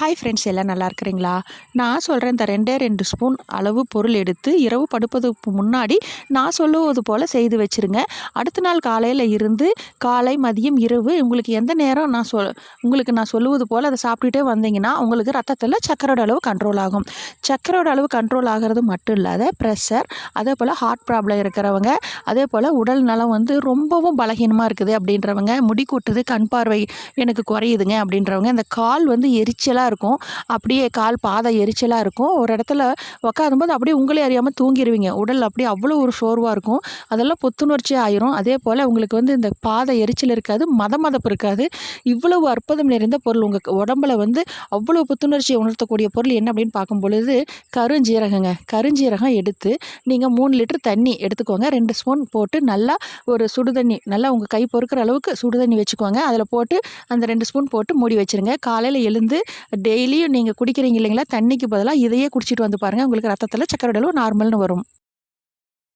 Hi friends, எல்லாம் நல்லா இருக்கிறீங்களா? நான் சொல்கிறேன், இந்த 2 ஸ்பூன் அளவு பொருள் எடுத்து இரவு படுப்பதுக்கு முன்னாடி நான் சொல்லுவது போல் செய்து வச்சுருங்க. அடுத்த நாள் காலையில் இருந்து காலை, மதியம், இரவு உங்களுக்கு எந்த நேரம் உங்களுக்கு நான் சொல்லுவது போல் அதை சாப்பிட்டுட்டே வந்தீங்கன்னா உங்களுக்கு ரத்தத்தில் சர்க்கரையோட அளவு கண்ட்ரோல் ஆகும். சர்க்கரையோட அளவு கண்ட்ரோல் ஆகிறது மட்டும் இல்லாத ப்ரெஷர், அதே போல் ஹார்ட் ப்ராப்ளம் இருக்கிறவங்க, அதே போல் உடல் நலம் ரொம்பவும் பலகீனமாக இருக்குது அப்படின்றவங்க, முடி கொட்டுது, கண் பார்வை எனக்கு குறையுதுங்க அப்படின்றவங்க, இந்த கால் எரிச்சலாக இருக்கும். அப்படியே கால் பாதை எரிச்சலாக இருக்கும். ஒரு இடத்துல உட்காரும்போது அப்படியே உங்களே அறியாமல் தூங்கிடுவீங்க. உடல் அப்படியே அவ்வளோ ஒரு சோர்வாக இருக்கும். அதெல்லாம் புத்துணர்ச்சி ஆயிரும். அதே போல் உங்களுக்கு இந்த பாதை எரிச்சல் இருக்காது, மதமதப்பு இருக்காது. இவ்வளவு அற்புதம் நிறைந்த பொருள் உங்கள் உடம்புல அவ்வளோ புத்துணர்ச்சியை உணர்த்தக்கூடிய பொருள் என்ன அப்படின்னு பார்க்கும் பொழுது கருஞ்சீரகங்க. கருஞ்சீரகம் எடுத்து நீங்கள் 3 லிட்டர் தண்ணி எடுத்துக்கோங்க. 2 ஸ்பூன் போட்டு நல்லா ஒரு சுடுதண்ணி, நல்லா உங்கள் கை பொறுக்கிற அளவுக்கு சுடுதண்ணி வச்சுக்கோங்க. அதில் போட்டு அந்த 2 ஸ்பூன் போட்டு மூடி வச்சுருங்க. காலையில் எழுந்து டெய்லியும் நீங்கள் குடிக்கிறீங்க இல்லைங்களா, தண்ணிக்கு பதிலாக இதையே குடிச்சிட்டு வந்து பாருங்கள். உங்களுக்கு ரத்தத்தில் சர்க்கரை அளவு நார்மல்னு வரும்.